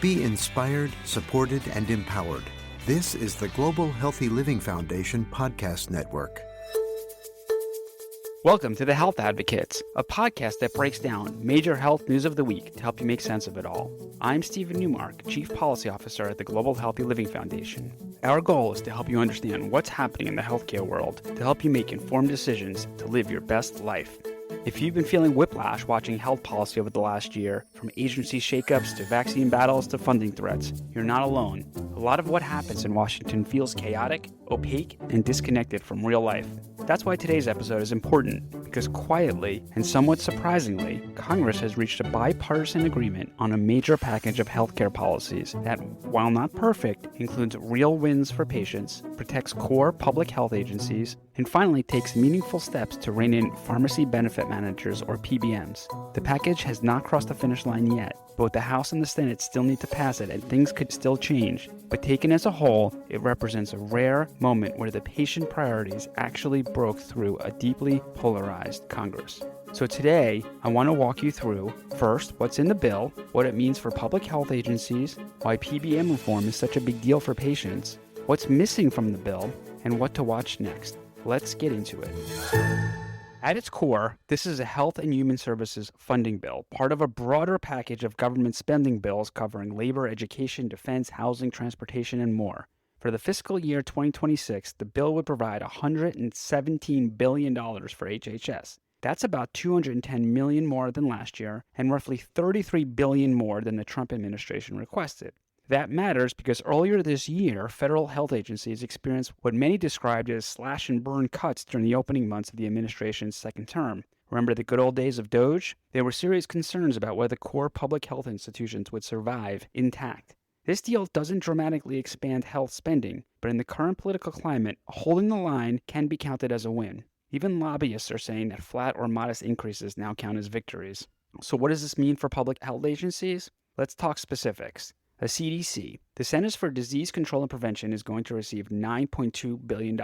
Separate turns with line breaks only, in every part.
Be inspired, supported, and empowered. This is the Global Healthy Living Foundation podcast network.
Welcome to The Health Advocates, a podcast that breaks down major health news of the week to help you make sense of it all. I'm Stephen Newmark, Chief Policy Officer at the Global Healthy Living Foundation. Our goal is to help you understand what's happening in the healthcare world to help you make informed decisions to live your best life. If you've been feeling whiplash watching health policy over the last year, from agency shakeups to vaccine battles to funding threats, you're not alone. A lot of what happens in Washington feels chaotic, opaque, and disconnected from real life. That's why today's episode is important, because quietly and somewhat surprisingly, Congress has reached a bipartisan agreement on a major package of healthcare policies that, while not perfect, includes real wins for patients, protects core public health agencies, and finally takes meaningful steps to rein in pharmacy benefit managers, or PBMs. The package has not crossed the finish line yet. Both the House and the Senate still need to pass it, and things could still change. But taken as a whole, it represents a rare moment where the patient priorities actually broke through a deeply polarized Congress. So today, I want to walk you through, first, what's in the bill, what it means for public health agencies, why PBM reform is such a big deal for patients, what's missing from the bill, and what to watch next. Let's get into it. At its core, this is a health and human services funding bill, part of a broader package of government spending bills covering labor, education, defense, housing, transportation, and more. For the fiscal year 2026, the bill would provide $117 billion for HHS. That's about $210 million more than last year, and roughly $33 billion more than the Trump administration requested. That matters because earlier this year, federal health agencies experienced what many described as slash and burn cuts during the opening months of the administration's second term. Remember the good old days of DOGE? There were serious concerns about whether core public health institutions would survive intact. This deal doesn't dramatically expand health spending, but in the current political climate, holding the line can be counted as a win. Even lobbyists are saying that flat or modest increases now count as victories. So what does this mean for public health agencies? Let's talk specifics. The CDC, the Centers for Disease Control and Prevention, is going to receive $9.2 billion.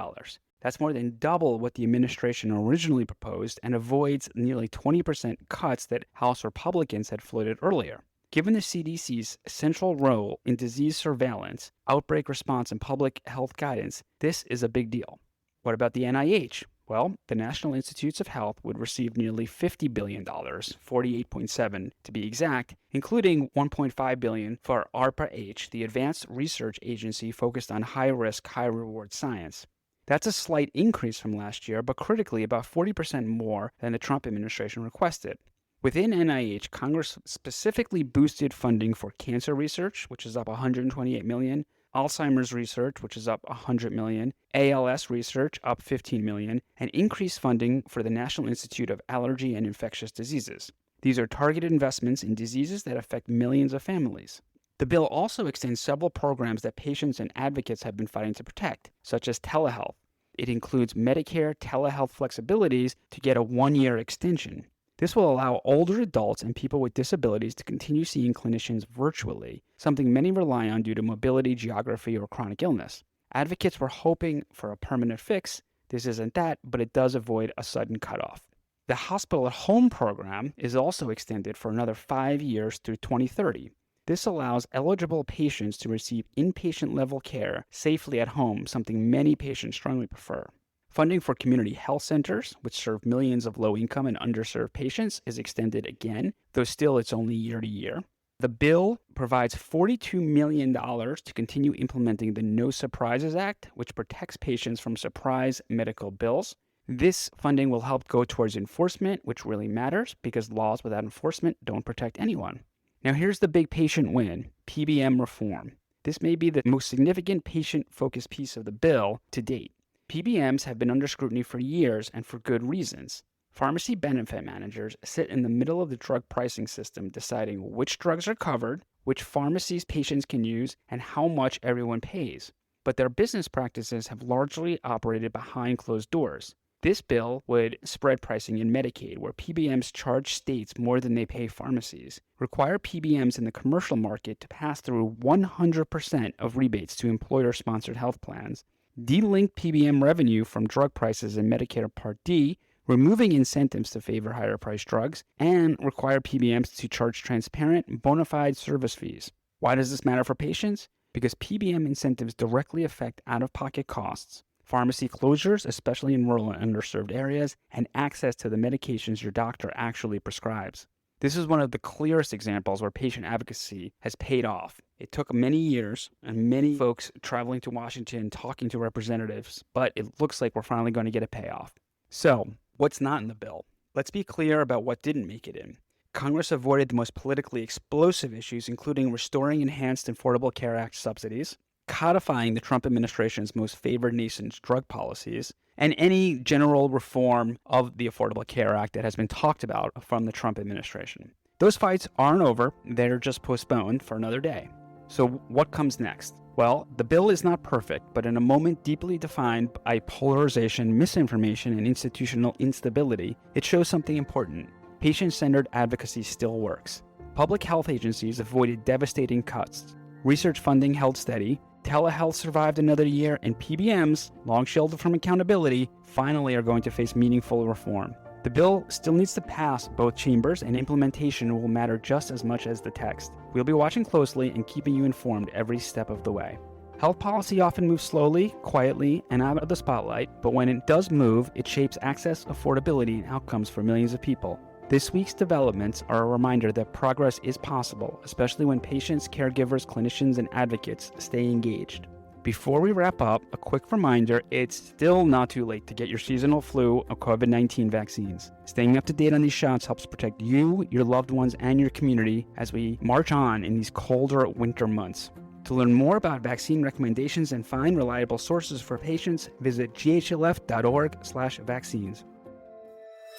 That's more than double what the administration originally proposed and avoids nearly 20% cuts that House Republicans had floated earlier. Given the CDC's central role in disease surveillance, outbreak response, and public health guidance, this is a big deal. What about the NIH? Well, the National Institutes of Health would receive nearly $50 billion, 48.7 to be exact, including $1.5 billion for ARPA-H, the Advanced Research Agency focused on high-risk, high-reward science. That's a slight increase from last year, but critically about 40% more than the Trump administration requested. Within NIH, Congress specifically boosted funding for cancer research, which is up $128 million, Alzheimer's research, which is up $100 million, ALS research, up $15 million, and increased funding for the National Institute of Allergy and Infectious Diseases. These are targeted investments in diseases that affect millions of families. The bill also extends several programs that patients and advocates have been fighting to protect, such as telehealth. It includes Medicare telehealth flexibilities to get a 1-year extension. This will allow older adults and people with disabilities to continue seeing clinicians virtually, something many rely on due to mobility, geography, or chronic illness. Advocates were hoping for a permanent fix. This isn't that, but it does avoid a sudden cutoff. The Hospital at Home program is also extended for another 5 years through 2030. This allows eligible patients to receive inpatient-level care safely at home, something many patients strongly prefer. Funding for community health centers, which serve millions of low-income and underserved patients, is extended again, though still it's only year to year. The bill provides $42 million to continue implementing the No Surprises Act, which protects patients from surprise medical bills. This funding will help go towards enforcement, which really matters because laws without enforcement don't protect anyone. Now here's the big patient win, PBM reform. This may be the most significant patient-focused piece of the bill to date. PBMs have been under scrutiny for years and for good reasons. Pharmacy benefit managers sit in the middle of the drug pricing system, deciding which drugs are covered, which pharmacies patients can use, and how much everyone pays. But their business practices have largely operated behind closed doors. This bill would spread pricing in Medicaid, where PBMs charge states more than they pay pharmacies, require PBMs in the commercial market to pass through 100% of rebates to employer-sponsored health plans, delink PBM revenue from drug prices in Medicare Part D, removing incentives to favor higher-priced drugs, and require PBMs to charge transparent, bona fide service fees. Why does this matter for patients? Because PBM incentives directly affect out-of-pocket costs, pharmacy closures, especially in rural and underserved areas, and access to the medications your doctor actually prescribes. This is one of the clearest examples where patient advocacy has paid off. It took many years and many folks traveling to Washington, talking to representatives, but it looks like we're finally going to get a payoff. So, what's not in the bill? Let's be clear about what didn't make it in. Congress avoided the most politically explosive issues, including restoring enhanced Affordable Care Act subsidies, codifying the Trump administration's most favored nation's drug policies, and any general reform of the Affordable Care Act that has been talked about from the Trump administration. Those fights aren't over, they're just postponed for another day. So what comes next? Well, the bill is not perfect, but in a moment deeply defined by polarization, misinformation, and institutional instability, it shows something important. Patient-centered advocacy still works. Public health agencies avoided devastating cuts. Research funding held steady. Telehealth survived another year, and PBMs, long shielded from accountability, finally are going to face meaningful reform. The bill still needs to pass both chambers, and implementation will matter just as much as the text. We'll be watching closely and keeping you informed every step of the way. Health policy often moves slowly, quietly, and out of the spotlight, but when it does move, it shapes access, affordability, and outcomes for millions of people. This week's developments are a reminder that progress is possible, especially when patients, caregivers, clinicians, and advocates stay engaged. Before we wrap up, a quick reminder, it's still not too late to get your seasonal flu or COVID-19 vaccines. Staying up to date on these shots helps protect you, your loved ones, and your community as we march on in these colder winter months. To learn more about vaccine recommendations and find reliable sources for patients, visit ghlf.org/vaccines.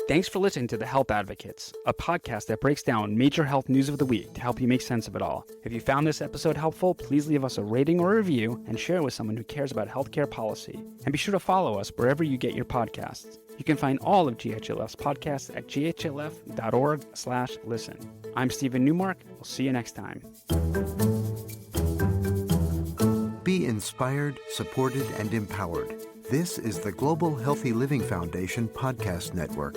Thanks for listening to The Health Advocates, a podcast that breaks down major health news of the week to help you make sense of it all. If you found this episode helpful, please leave us a rating or review and share it with someone who cares about healthcare policy. And be sure to follow us wherever you get your podcasts. You can find all of GHLF's podcasts at ghlf.org/listen. I'm Stephen Newmark. We'll see you next time.
Be inspired, supported, and empowered. This is the Global Healthy Living Foundation Podcast Network.